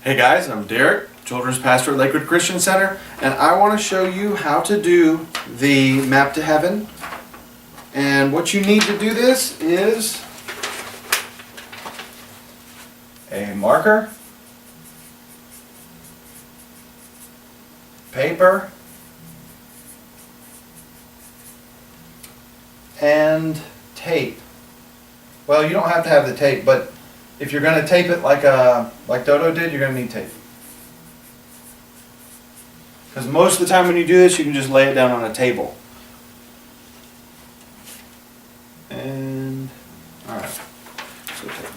Hey guys, I'm Derek, Children's Pastor at Lakewood Christian Center, and I want to show you how to do the map to heaven. And what you need to do this is a marker, paper, and tape. Well, you don't have to have the tape, but if you're going to tape it like Doe Doe did, you're going to need tape. Because most of the time when you do this, you can just lay it down on a table. And, alright. So tape.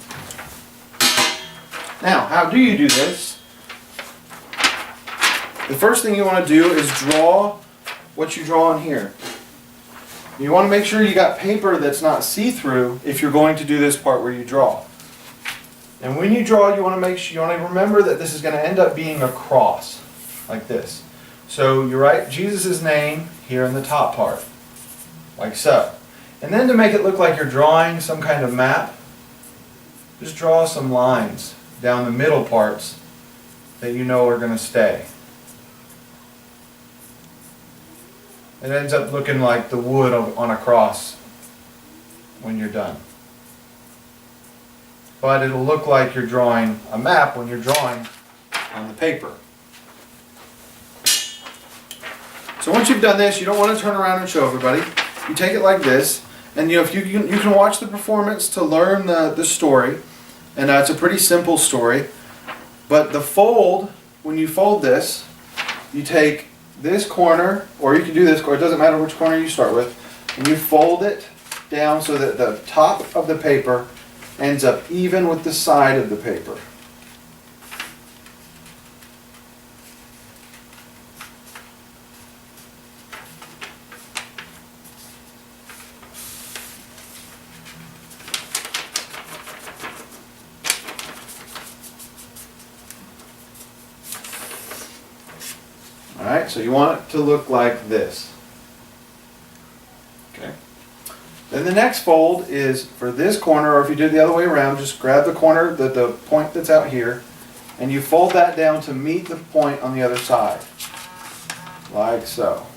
Now, how do you do this? The first thing you want to do is draw what you draw on here. You want to make sure you got paper that's not see-through if you're going to do this part where you draw. And when you draw, you want to make sure, you want to remember that this is going to end up being a cross, like this. So you write Jesus' name here in the top part, like so. And then to make it look like you're drawing some kind of map, just draw some lines down the middle parts that you know are going to stay. It ends up looking like the wood on a cross when you're done. But it'll look like you're drawing a map when you're drawing on the paper. So once you've done this, you don't want to turn around and show everybody. You take it like this, and if you can watch the performance to learn the story, and it's a pretty simple story. But the fold, when you fold this, you take this corner, or you can do this corner, it doesn't matter which corner you start with, and you fold it down so that the top of the paper ends up even with the side of the paper. Alright, so you want it to look like this. Okay. Then the next fold is for this corner, or if you did it the other way around, just grab the corner, the point that's out here, and you fold that down to meet the point on the other side. Like so.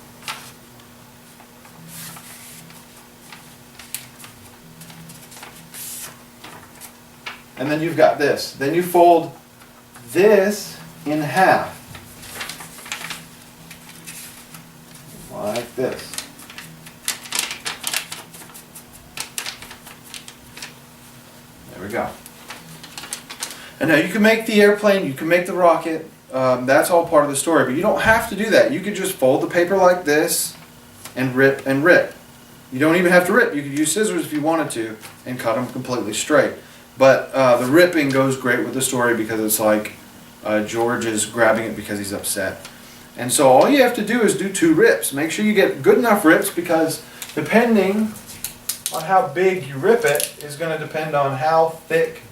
And then you've got this. Then you fold this in half. Like this. There we go. And now you can make the airplane, you can make the rocket, that's all part of the story, but you don't have to do that. You could just fold the paper like this and rip and rip. You don't even have to rip. You could use scissors if you wanted to and cut them completely straight. But the ripping goes great with the story because it's like George is grabbing it because he's upset. And so all you have to do is do 2 rips. Make sure you get good enough rips, because depending on how big you rip it is going to depend on how thick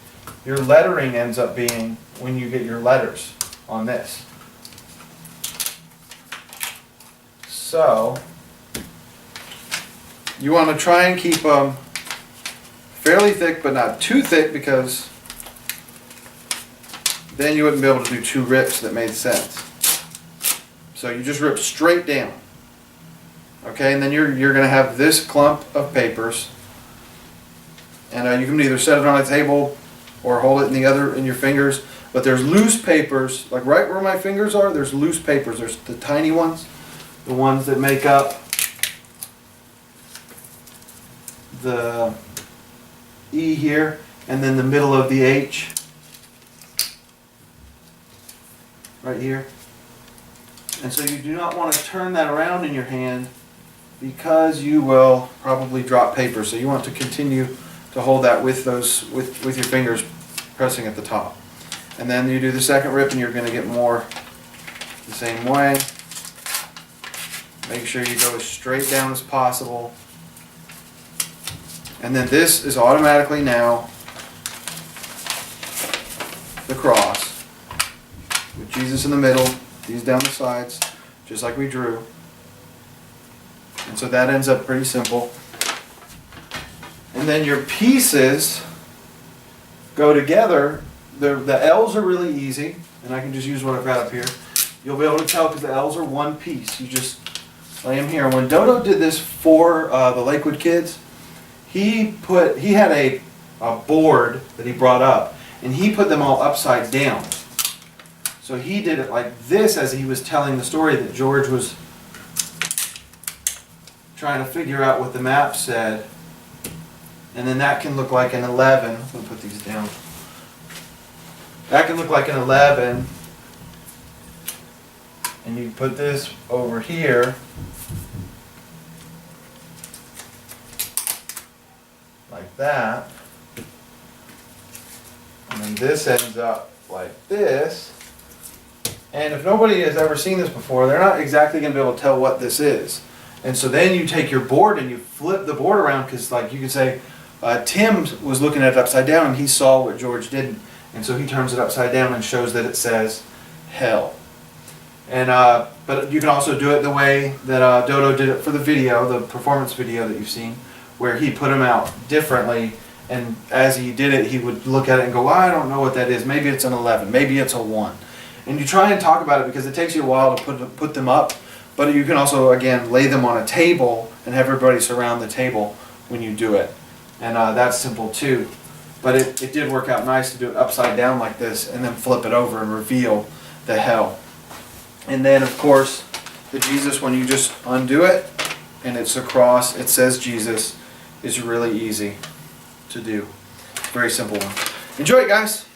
your lettering ends up being when you get your letters on this. So you want to try and keep them fairly thick but not too thick, because then you wouldn't be able to do 2 rips that made sense. So you just rip straight down. Okay, and then you're going to have this clump of papers, and you can either set it on a table or hold it in your fingers. But there's loose papers, like right where my fingers are. There's loose papers. There's the tiny ones, the ones that make up the E here, and then the middle of the H right here. And so you do not want to turn that around in your hand, because you will probably drop paper. So you want to continue to hold that with your fingers pressing at the top. And then you do the second rip, and you're going to get more the same way. Make sure you go as straight down as possible. And then this is automatically now the cross with Jesus in the middle. These down the sides, just like we drew. And so that ends up pretty simple. And then your pieces go together the L's are really easy, and I can just use what I've got up here. You'll be able to tell because the L's are one piece. You just lay them here. When Doe Doe did this for the Lakewood kids, he had a board that he brought up, and he put them all upside down. So he did it like this as he was telling the story that George was trying to figure out what the map said. And then that can look like an 11. We'll put these down. That can look like an 11. And you put this over here. Like that. And then this ends up like this. And if nobody has ever seen this before, they're not exactly going to be able to tell what this is. And so then you take your board and you flip the board around, because like you could say, Tim was looking at it upside down and he saw what George didn't. And so he turns it upside down and shows that it says hell. And but you can also do it the way that Doe Doe did it for the video, the performance video that you've seen, where he put them out differently. And as he did it, he would look at it and go, well, I don't know what that is. Maybe it's an 11. Maybe it's a 1. And you try and talk about it because it takes you a while to put them up. But you can also, again, lay them on a table and have everybody surround the table when you do it. And that's simple too. But it did work out nice to do it upside down like this and then flip it over and reveal the hell. And then, of course, the Jesus, when you just undo it and it's across, it says Jesus, is really easy to do. Very simple one. Enjoy it, guys.